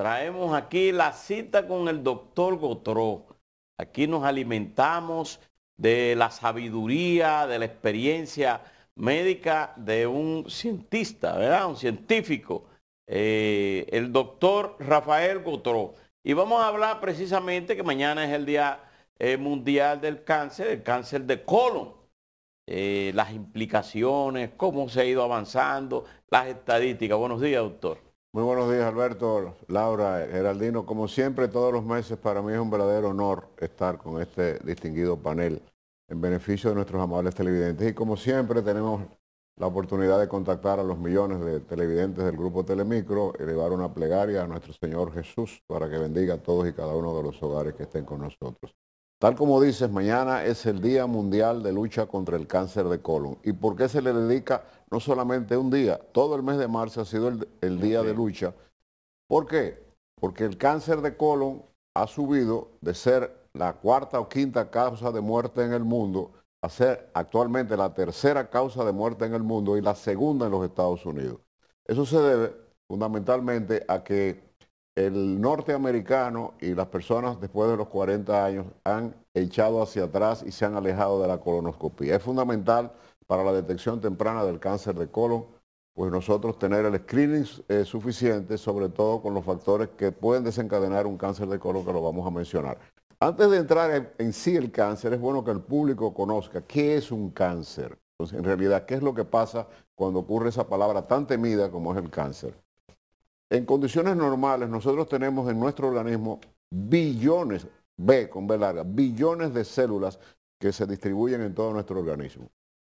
traemos aquí la cita con el doctor Gotró. Aquí nos alimentamos de la sabiduría, de la experiencia médica de un cientista, ¿verdad? Un científico, el doctor Rafael Gotró. Y vamos a hablar precisamente que mañana es el Día Mundial del cáncer de colon. Las implicaciones, cómo se ha ido avanzando, las estadísticas. Buenos días, doctor. Muy buenos días, Alberto, Laura, Geraldino. Como siempre, todos los meses para mí es un verdadero honor estar con este distinguido panel en beneficio de nuestros amables televidentes. Y como siempre tenemos la oportunidad de contactar a los millones de televidentes del Grupo Telemicro, elevar una plegaria a nuestro Señor Jesús para que bendiga a todos y cada uno de los hogares que estén con nosotros. Tal como dices, mañana es el Día Mundial de Lucha contra el Cáncer de Colon. ¿Y por qué se le dedica no solamente un día? Todo el mes de marzo ha sido el día de lucha. ¿Por qué? Porque el cáncer de colon ha subido de ser la cuarta o quinta causa de muerte en el mundo a ser actualmente la tercera causa de muerte en el mundo y la segunda en los Estados Unidos. Eso se debe fundamentalmente a que el norteamericano y las personas después de los 40 años han echado hacia atrás y se han alejado de la colonoscopia. Es fundamental para la detección temprana del cáncer de colon, pues nosotros tener el screening suficiente, sobre todo con los factores que pueden desencadenar un cáncer de colon, que lo vamos a mencionar. Antes de entrar en sí el cáncer, es bueno que el público conozca qué es un cáncer. Entonces, en realidad, ¿qué es lo que pasa cuando ocurre esa palabra tan temida como es el cáncer? En condiciones normales, nosotros tenemos en nuestro organismo billones, con B larga, billones de células que se distribuyen en todo nuestro organismo.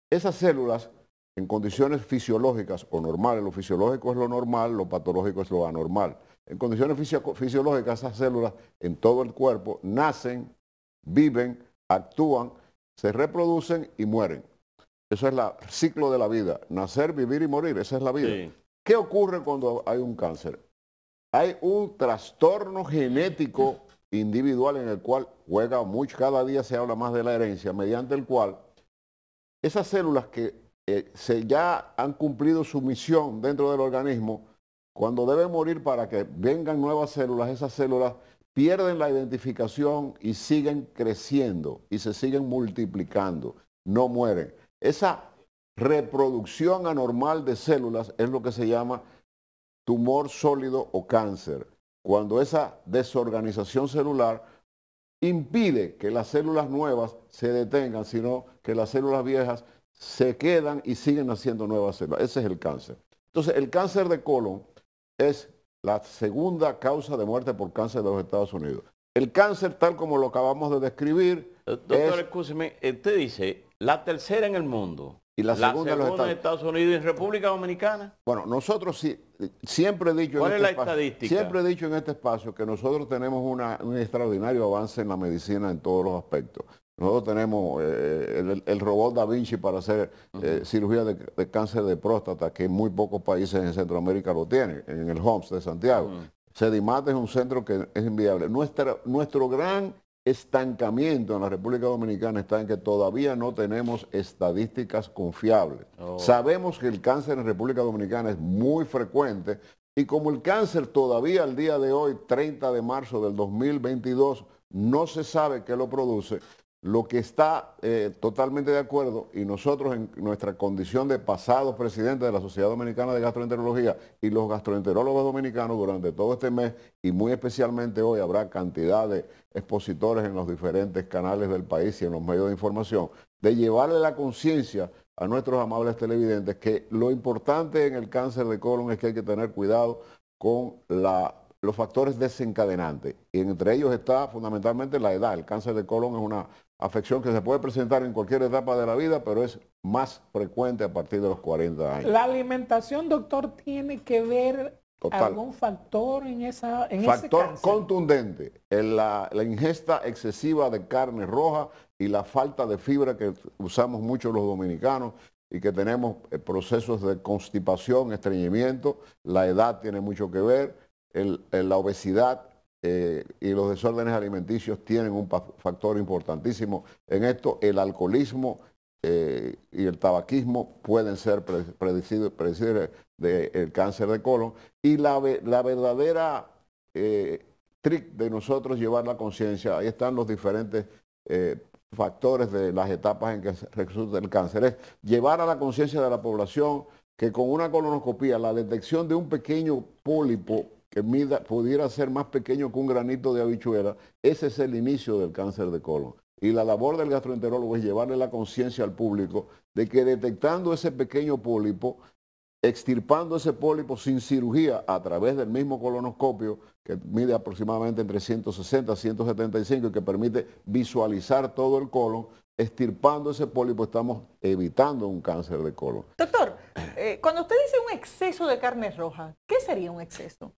Esas células, en condiciones fisiológicas o normales, lo fisiológico es lo normal, lo patológico es lo anormal. En condiciones fisiológicas, esas células en todo el cuerpo nacen, viven, actúan, se reproducen y mueren. Eso es el ciclo de la vida. Nacer, vivir y morir, esa es la vida. Sí. ¿Qué ocurre cuando hay un cáncer? Hay un trastorno genético individual en el cual juega mucho, cada día se habla más de la herencia, mediante el cual esas células que ya han cumplido su misión dentro del organismo, cuando deben morir para que vengan nuevas células, esas células pierden la identificación y siguen creciendo y se siguen multiplicando, no mueren. Esa reproducción anormal de células es lo que se llama tumor sólido o cáncer, cuando esa desorganización celular impide que las células nuevas se detengan, sino que las células viejas se quedan y siguen haciendo nuevas células. Ese es el cáncer. Entonces, el cáncer de colon es la segunda causa de muerte por cáncer de los Estados Unidos. El cáncer, tal como lo acabamos de describir, doctor, escúcheme, usted dice la tercera en el mundo. Y la segunda en Estados Unidos y en República Dominicana. Bueno, nosotros sí, siempre he dicho ¿Cuál es la estadística? Siempre he dicho en este espacio que nosotros tenemos un extraordinario avance en la medicina en todos los aspectos. Nosotros tenemos el robot Da Vinci para hacer cirugía de cáncer de próstata, que en muy pocos países en Centroamérica lo tienen, en el HOMS de Santiago. Sedimat es un centro que es inviable. Nuestro gran estancamiento en la República Dominicana está en que todavía no tenemos estadísticas confiables. Sabemos que el cáncer en República Dominicana es muy frecuente y como el cáncer todavía al día de hoy, 30 de marzo del 2022, no se sabe qué lo produce, lo que está totalmente de acuerdo, y nosotros en nuestra condición de pasados presidentes de la Sociedad Dominicana de Gastroenterología y los gastroenterólogos dominicanos durante todo este mes y muy especialmente hoy habrá cantidad de expositores en los diferentes canales del país y en los medios de información, de llevarle la conciencia a nuestros amables televidentes que lo importante en el cáncer de colon es que hay que tener cuidado con los factores desencadenantes, y entre ellos está fundamentalmente la edad. El cáncer de colon es una afección que se puede presentar en cualquier etapa de la vida, pero es más frecuente a partir de los 40 años. ¿La alimentación, doctor, tiene que ver algún factor en ese cáncer? Contundente, la ingesta excesiva de carne roja y la falta de fibra que usamos mucho los dominicanos y que tenemos procesos de constipación, estreñimiento. La edad tiene mucho que ver, la obesidad y los desórdenes alimenticios tienen un factor importantísimo en esto. El alcoholismo y el tabaquismo pueden ser predecibles del cáncer de colon. Y la verdadera trick de nosotros llevar la conciencia. Ahí están los diferentes factores de las etapas en que resulta el cáncer. Es llevar a la conciencia de la población que con una colonoscopía, la detección de un pequeño pólipo que pudiera ser más pequeño que un granito de habichuela, ese es el inicio del cáncer de colon. Y la labor del gastroenterólogo es llevarle la conciencia al público de que detectando ese pequeño pólipo, extirpando ese pólipo sin cirugía a través del mismo colonoscopio, que mide aproximadamente entre 160 y 175 y que permite visualizar todo el colon, extirpando ese pólipo estamos evitando un cáncer de colon. Doctor, cuando usted dice un exceso de carne roja, ¿qué sería un exceso?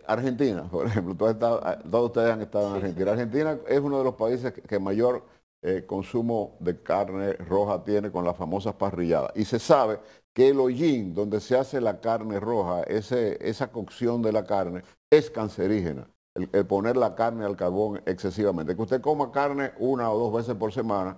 Argentina, por ejemplo, todos ustedes han estado en Argentina. Argentina es uno de los países que mayor consumo de carne roja tiene, con las famosas parrilladas. Y se sabe que el hollín donde se hace la carne roja, esa cocción de la carne, es cancerígena. El poner la carne al carbón excesivamente. Que usted coma carne 1 o 2 veces por semana,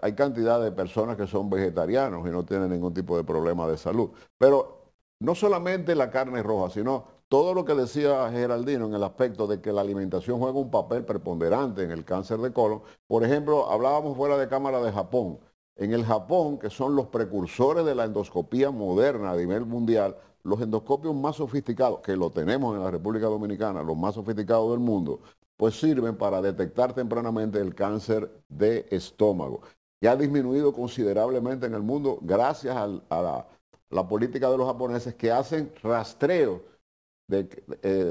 hay cantidad de personas que son vegetarianos y no tienen ningún tipo de problema de salud. Pero no solamente la carne roja, sino todo lo que decía Geraldino en el aspecto de que la alimentación juega un papel preponderante en el cáncer de colon. Por ejemplo, hablábamos fuera de cámara de Japón. En el Japón, que son los precursores de la endoscopía moderna a nivel mundial, los endoscopios más sofisticados, que lo tenemos en la República Dominicana, los más sofisticados del mundo, pues sirven para detectar tempranamente el cáncer de estómago, que ha disminuido considerablemente en el mundo gracias a la política de los japoneses, que hacen rastreo de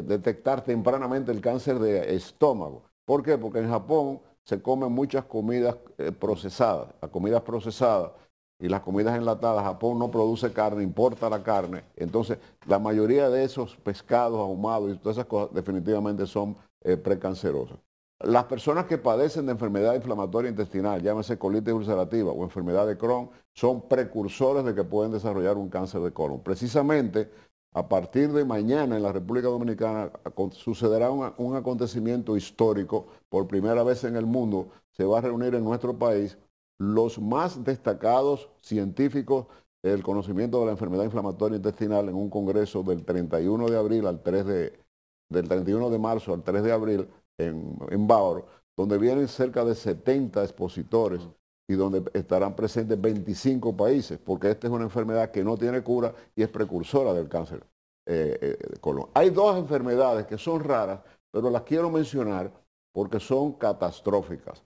detectar tempranamente el cáncer de estómago. ¿Por qué? Porque en Japón se comen muchas comidas procesadas, las comidas procesadas y las comidas enlatadas. Japón no produce carne, importa la carne. Entonces, la mayoría de esos pescados ahumados y todas esas cosas definitivamente son precancerosas. Las personas que padecen de enfermedad inflamatoria intestinal, llámese colitis ulcerativa o enfermedad de Crohn, son precursores de que pueden desarrollar un cáncer de colon. Precisamente, a partir de mañana en la República Dominicana sucederá un acontecimiento histórico. Por primera vez en el mundo se va a reunir en nuestro país los más destacados científicos del conocimiento de la enfermedad inflamatoria intestinal en un congreso del 31 de abril al 3 del 31 de marzo al 3 de abril en Bávaro, donde vienen cerca de 70 expositores y donde estarán presentes 25 países, porque esta es una enfermedad que no tiene cura y es precursora del cáncer de colon. Hay 2 enfermedades que son raras, pero las quiero mencionar porque son catastróficas.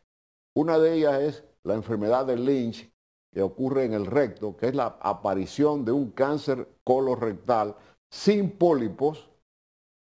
Una de ellas es la enfermedad de Lynch, que ocurre en el recto, que es la aparición de un cáncer colorectal sin pólipos,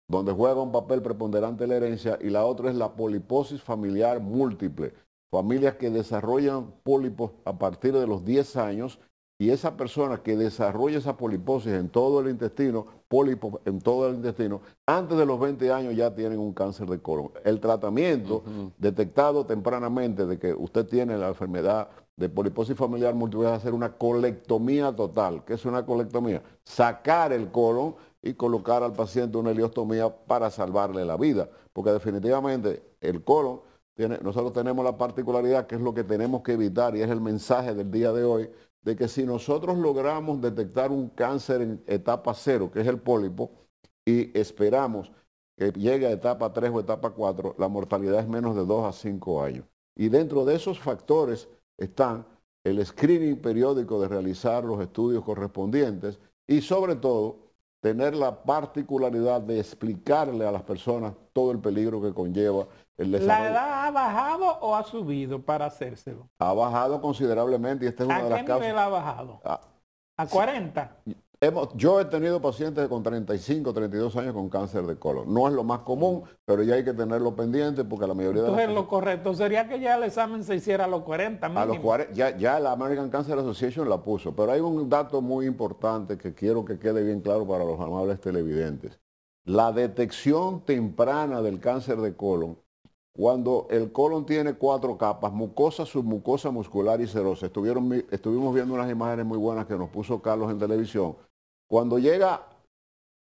donde juega un papel preponderante la herencia, y la otra es la poliposis familiar múltiple, familias que desarrollan pólipos a partir de los 10 años, y esa persona que desarrolla esa poliposis en todo el intestino, pólipos en todo el intestino, antes de los 20 años ya tienen un cáncer de colon. El tratamiento detectado tempranamente de que usted tiene la enfermedad de poliposis familiar múltiple es hacer una colectomía total. ¿Qué es una colectomía? Sacar el colon y colocar al paciente una ileostomía para salvarle la vida, porque definitivamente el colon nosotros tenemos la particularidad, que es lo que tenemos que evitar, y es el mensaje del día de hoy, de que si nosotros logramos detectar un cáncer en etapa 0, que es el pólipo, y esperamos que llegue a etapa 3 o etapa 4, la mortalidad es menos de 2 a 5 años. Y dentro de esos factores están el screening periódico de realizar los estudios correspondientes y sobre todo tener la particularidad de explicarle a las personas todo el peligro que conlleva el desarrollo. ¿La edad ha bajado o ha subido para hacérselo? Ha bajado considerablemente y esta es una de las causas. ¿A qué nivel ha bajado? ¿A 40? Yo he tenido pacientes con 35, 32 años con cáncer de colon. No es lo más común, pero ya hay que tenerlo pendiente porque la mayoría Entonces, de las lo correcto sería que ya el examen se hiciera a los 40 mínimo. A los 40, ya la American Cancer Association la puso, pero hay un dato muy importante que quiero que quede bien claro para los amables televidentes. La detección temprana del cáncer de colon, cuando el colon tiene 4 capas, mucosa, submucosa, muscular y serosa. Estuvimos viendo unas imágenes muy buenas que nos puso Carlos en televisión. Cuando llega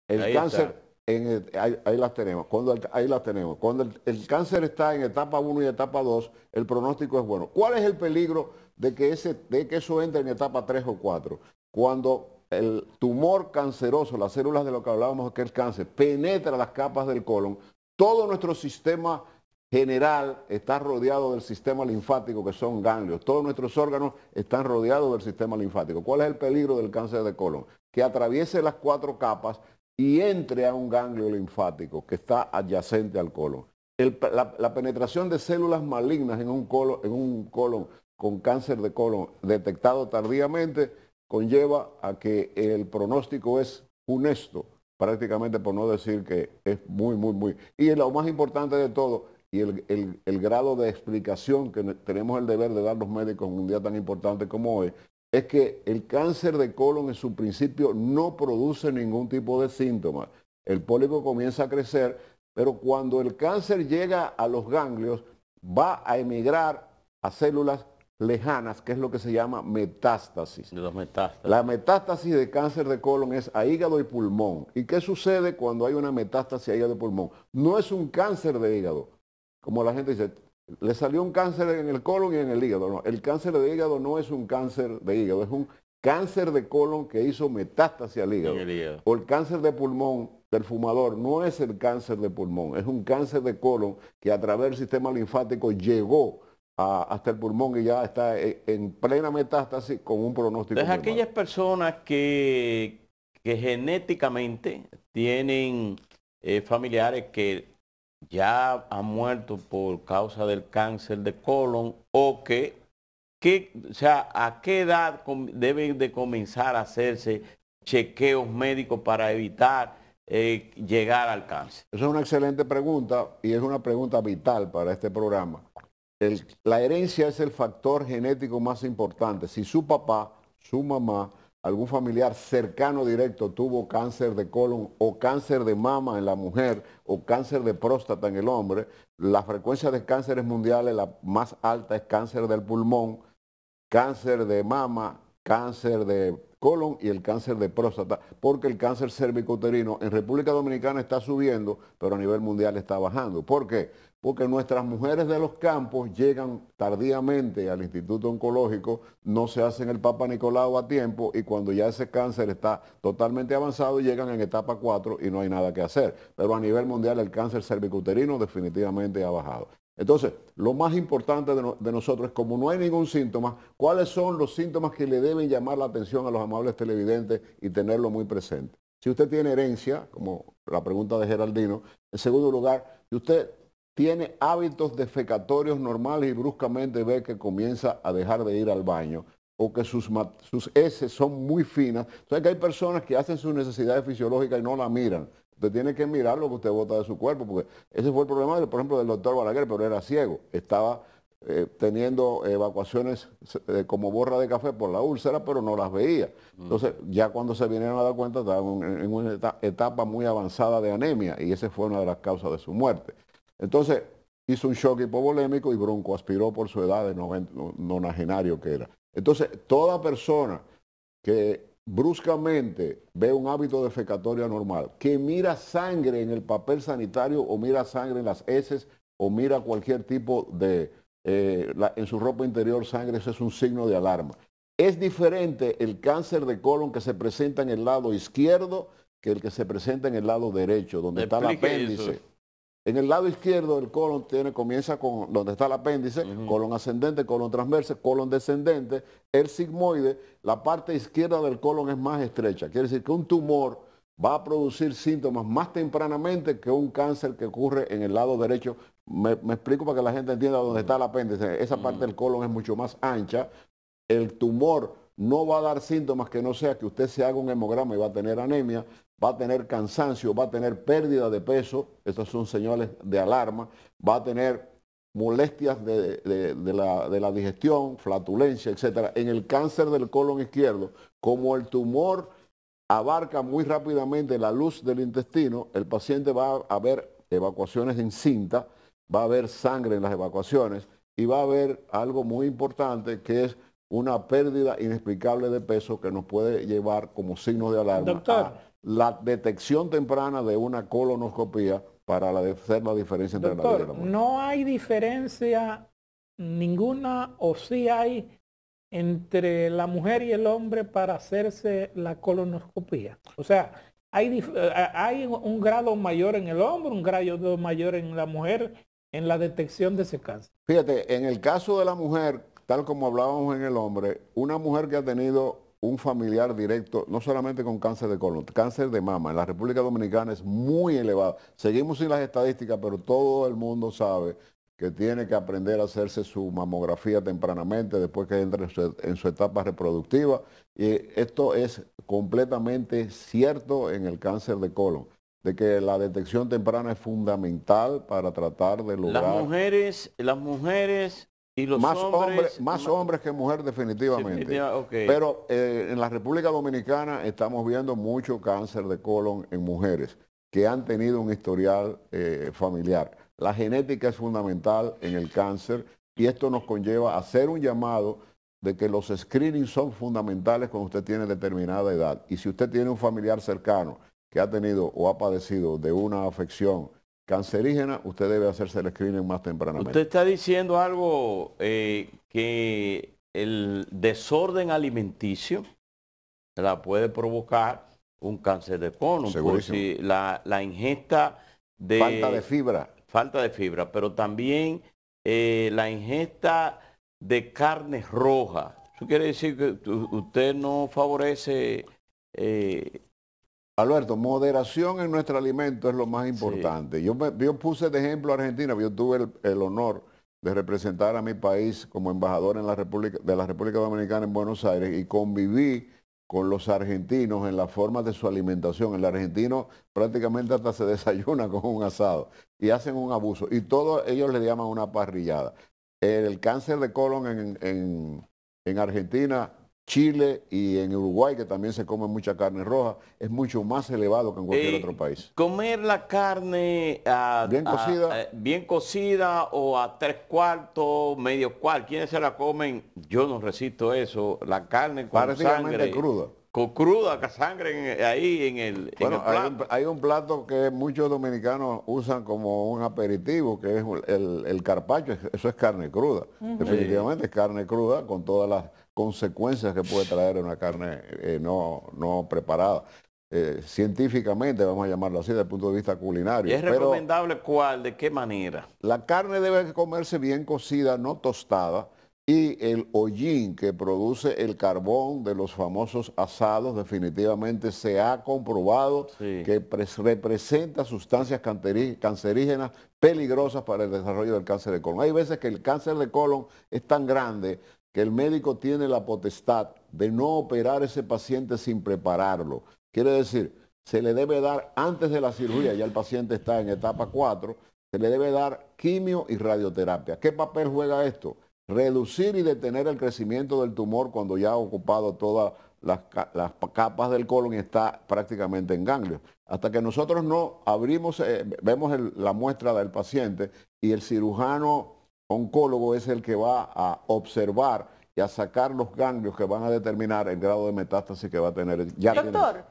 el cáncer, ahí las tenemos. Ahí las tenemos. Cuando el cáncer está en etapa 1 y etapa 2, el pronóstico es bueno. ¿Cuál es el peligro de que eso entre en etapa 3 o 4? Cuando el tumor canceroso, las células de lo que hablábamos que es cáncer, penetra las capas del colon, todo nuestro sistema general está rodeado del sistema linfático, que son ganglios. Todos nuestros órganos están rodeados del sistema linfático. ¿Cuál es el peligro del cáncer de colon? Que atraviese las 4 capas y entre a un ganglio linfático que está adyacente al colon. La penetración de células malignas en un colon con cáncer de colon detectado tardíamente conlleva a que el pronóstico es funesto, prácticamente, por no decir que es muy. Y lo más importante de todo, y el grado de explicación que tenemos el deber de dar los médicos en un día tan importante como hoy, es que el cáncer de colon en su principio no produce ningún tipo de síntomas. El pólipo comienza a crecer, pero cuando el cáncer llega a los ganglios, va a emigrar a células lejanas, que es lo que se llama metástasis. La metástasis de cáncer de colon es a hígado y pulmón. ¿Y qué sucede cuando hay una metástasis a hígado y pulmón? No es un cáncer de hígado, como la gente dice, le salió un cáncer en el colon y en el hígado. No, el cáncer de hígado no es un cáncer de hígado, es un cáncer de colon que hizo metástasis al hígado. O el cáncer de pulmón del fumador no es el cáncer de pulmón, es un cáncer de colon que a través del sistema linfático llegó hasta el pulmón y ya está en plena metástasis con un pronóstico. Entonces, aquellas personas que genéticamente tienen familiares que ya han muerto por causa del cáncer de colon, o o sea, ¿a qué edad deben de comenzar a hacerse chequeos médicos para evitar llegar al cáncer? Esa es una excelente pregunta y es una pregunta vital para este programa. La herencia es el factor genético más importante. Si su papá, su mamá, algún familiar cercano directo tuvo cáncer de colon o cáncer de mama en la mujer o cáncer de próstata en el hombre, la frecuencia de cánceres mundiales, la más alta es cáncer del pulmón, cáncer de mama, cáncer de colon y el cáncer de próstata, porque el cáncer cervicouterino en República Dominicana está subiendo, pero a nivel mundial está bajando. ¿Por qué? Porque nuestras mujeres de los campos llegan tardíamente al Instituto Oncológico, no se hacen el Papa Nicolau a tiempo y cuando ya ese cáncer está totalmente avanzado llegan en etapa 4 y no hay nada que hacer. Pero a nivel mundial el cáncer cervicouterino definitivamente ha bajado. Entonces, lo más importante de nosotros es, como no hay ningún síntoma, ¿cuáles son los síntomas que le deben llamar la atención a los amables televidentes y tenerlo muy presente? Si usted tiene herencia, como la pregunta de Geraldino, en segundo lugar, si usted tiene hábitos defecatorios normales y bruscamente ve que comienza a dejar de ir al baño, o que sus heces son muy finas. Entonces, que hay personas que hacen sus necesidades fisiológicas y no la miran. Usted tiene que mirar lo que usted bota de su cuerpo, porque ese fue el problema, por ejemplo, del doctor Balaguer, pero era ciego. Estaba teniendo evacuaciones como borra de café por la úlcera, pero no las veía. Entonces, ya cuando se vinieron a dar cuenta, estaban en una etapa muy avanzada de anemia, y esa fue una de las causas de su muerte. Entonces, hizo un shock hipovolémico y broncoaspiró por su edad de nonagenario que era. Entonces, toda persona que bruscamente ve un hábito defecatorio anormal, que mira sangre en el papel sanitario o mira sangre en las heces o mira cualquier tipo de, en su ropa interior sangre, eso es un signo de alarma. Es diferente el cáncer de colon que se presenta en el lado izquierdo que el que se presenta en el lado derecho, donde está el apéndice. Eso. En el lado izquierdo del colon comienza con donde está el apéndice, colon ascendente, colon transverso, colon descendente, el sigmoide. La parte izquierda del colon es más estrecha. Quiere decir que un tumor va a producir síntomas más tempranamente que un cáncer que ocurre en el lado derecho. Me explico para que la gente entienda dónde está el apéndice. Esa parte del colon es mucho más ancha. El tumor no va a dar síntomas que no sea que usted se haga un hemograma y va a tener anemia, va a tener cansancio, va a tener pérdida de peso, estos son señales de alarma, va a tener molestias de la digestión, flatulencia, etc. En el cáncer del colon izquierdo, como el tumor abarca muy rápidamente la luz del intestino, el paciente va a ver evacuaciones en cinta, va a haber sangre en las evacuaciones y va a haber algo muy importante que es una pérdida inexplicable de peso que nos puede llevar como signo de alarma. Doctor, a la detección temprana de una colonoscopía para hacer la diferencia entre la vida y la muerte. No hay diferencia ninguna, o sí hay, entre la mujer y el hombre para hacerse la colonoscopia? O sea, hay un grado mayor en el hombre, un grado mayor en la mujer en la detección de ese cáncer. Fíjate, en el caso de la mujer, tal como hablábamos en el hombre, una mujer que ha tenido un familiar directo, no solamente con cáncer de colon, cáncer de mama, en la República Dominicana es muy elevado. Seguimos sin las estadísticas, pero todo el mundo sabe que tiene que aprender a hacerse su mamografía tempranamente después que entre en su etapa reproductiva. Y esto es completamente cierto en el cáncer de colon, de que la detección temprana es fundamental para tratar de lograr... Las mujeres y los más hombres que mujeres definitivamente. Okay. Pero en la República Dominicana estamos viendo mucho cáncer de colon en mujeres que han tenido un historial familiar. La genética es fundamental en el cáncer y esto nos conlleva a hacer un llamado de que los screenings son fundamentales cuando usted tiene determinada edad. Y si usted tiene un familiar cercano que ha tenido o ha padecido de una afección cancerígena, usted debe hacerse el screening más tempranamente. Usted está diciendo algo que el desorden alimenticio la puede provocar un cáncer de colon. Por si la ingesta de... Falta de fibra, pero también la ingesta de carne roja. Eso quiere decir que usted no favorece... Alberto, moderación en nuestro alimento es lo más importante. Sí. Yo puse de ejemplo a Argentina, yo tuve el honor de representar a mi país como embajador en la República Dominicana en Buenos Aires y conviví con los argentinos en la forma de su alimentación. El argentino prácticamente hasta se desayuna con un asado y hacen un abuso. Y todos ellos le llaman una parrillada. El cáncer de colon en Argentina, Chile y en Uruguay, que también se come mucha carne roja, es mucho más elevado que en cualquier otro país. Comer la carne bien cocida o a 3/4, medio cuarto, ¿quiénes se la comen? Yo no resisto eso, la carne con sangre. Cruda. Con cruda, con sangre ahí en el plato. Hay un plato que muchos dominicanos usan como un aperitivo, que es el carpaccio, eso es carne cruda. Definitivamente es carne cruda con todas las consecuencias que puede traer una carne no preparada. Científicamente, vamos a llamarlo así, desde el punto de vista culinario. ¿Y es recomendable cuál? ¿De qué manera? La carne debe comerse bien cocida, no tostada, y el hollín que produce el carbón de los famosos asados definitivamente se ha comprobado que representa sustancias cancerígenas peligrosas para el desarrollo del cáncer de colon. Hay veces que el cáncer de colon es tan grande que el médico tiene la potestad de no operar a ese paciente sin prepararlo. Quiere decir, se le debe dar antes de la cirugía, ya el paciente está en etapa 4, se le debe dar quimio y radioterapia. ¿Qué papel juega esto? Reducir y detener el crecimiento del tumor cuando ya ha ocupado todas las capas del colon y está prácticamente en ganglios. Hasta que nosotros no abrimos, vemos la muestra del paciente y el cirujano oncólogo es el que va a observar y a sacar los ganglios que van a determinar el grado de metástasis que va a tener. Doctor,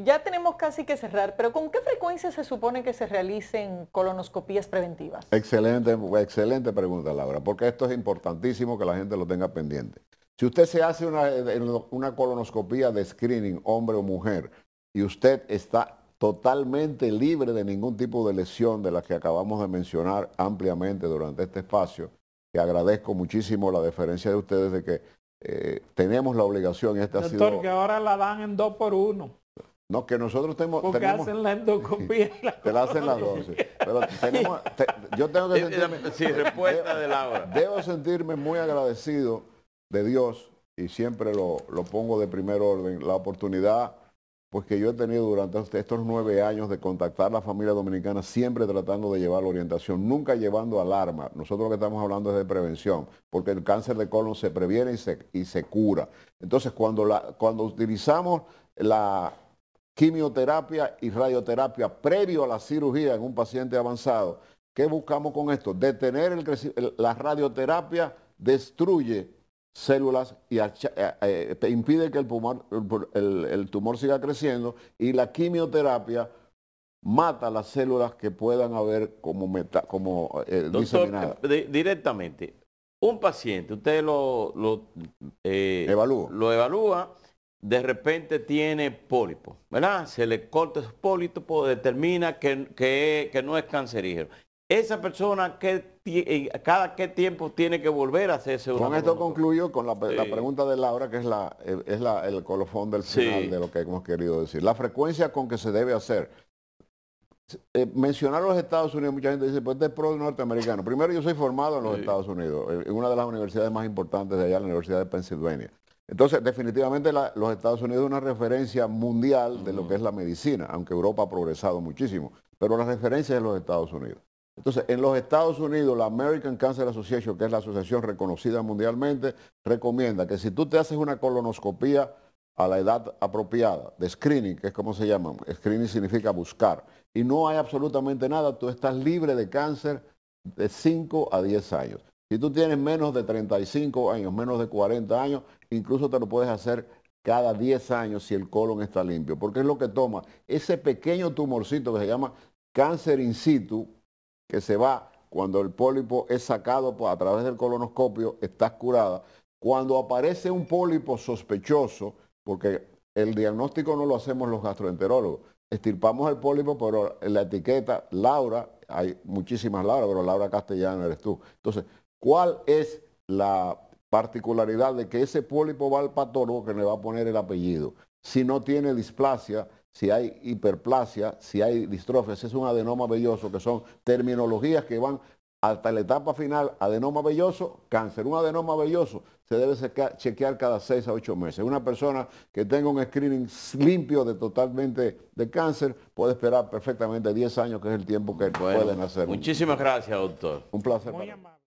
ya tenemos casi que cerrar, pero ¿con qué frecuencia se supone que se realicen colonoscopías preventivas? Excelente pregunta, Laura, porque esto es importantísimo que la gente lo tenga pendiente. Si usted se hace una colonoscopía de screening, hombre o mujer, y usted está totalmente libre de ningún tipo de lesión de las que acabamos de mencionar ampliamente durante este espacio, que agradezco muchísimo la deferencia de ustedes de que tenemos la obligación. Doctor, que ahora la dan en 2x1. No, que nosotros tenemos... Porque hacen la endoscopía. Te la hacen las 12. Pero yo tengo que sentirme... Sí, respuesta de Laura. Debo sentirme muy agradecido de Dios, y siempre lo pongo de primer orden, la oportunidad pues que yo he tenido durante estos 9 años de contactar a la familia dominicana, siempre tratando de llevar la orientación, nunca llevando alarma. Nosotros lo que estamos hablando es de prevención, porque el cáncer de colon se previene y se cura. Entonces, cuando utilizamos la quimioterapia y radioterapia previo a la cirugía en un paciente avanzado, ¿qué buscamos con esto? Detener el crecimiento. La radioterapia destruye células y impide que el tumor siga creciendo, y la quimioterapia mata las células que puedan haber como diseminadas. Directamente, un paciente, usted Evalúa. lo evalúa, de repente tiene pólipo, ¿verdad? Se le corta esos pólipos, determina que no es cancerígeno. Esa persona, ¿cada qué tiempo tiene que volver a hacerse una Con esto colonoscopia? concluyo con la pregunta de Laura, que es el colofón del final de lo que hemos querido decir. La frecuencia con que se debe hacer. Mencionar los Estados Unidos, mucha gente dice, pues este es pro norteamericano. Primero, yo soy formado en los Estados Unidos, en una de las universidades más importantes de allá, la Universidad de Pensilvania. Entonces, definitivamente los Estados Unidos es una referencia mundial de lo que es la medicina, aunque Europa ha progresado muchísimo, pero la referencia es los Estados Unidos. Entonces, en los Estados Unidos, la American Cancer Association, que es la asociación reconocida mundialmente, recomienda que si tú te haces una colonoscopía a la edad apropiada, de screening, que es como se llama, screening significa buscar, y no hay absolutamente nada, tú estás libre de cáncer de 5 a 10 años. Si tú tienes menos de 35 años, menos de 40 años, incluso te lo puedes hacer cada 10 años si el colon está limpio, porque es lo que toma ese pequeño tumorcito que se llama cáncer in situ, que se va cuando el pólipo es sacado a través del colonoscopio, estás curada. Cuando aparece un pólipo sospechoso, porque el diagnóstico no lo hacemos los gastroenterólogos, extirpamos el pólipo, pero en la etiqueta Laura, hay muchísimas Laura, pero Laura Castellano eres tú. Entonces, ¿cuál es la particularidad de que ese pólipo va al patólogo que le va a poner el apellido? Si no tiene displasia, si hay hiperplasia, si hay distrofia, si es un adenoma velloso, que son terminologías que van hasta la etapa final, adenoma velloso, cáncer. Un adenoma velloso se debe chequear cada 6 a 8 meses. Una persona que tenga un screening limpio totalmente de cáncer puede esperar perfectamente 10 años, que es el tiempo que pueden hacer. Muchísimas gracias, doctor. Un placer. Muy amable.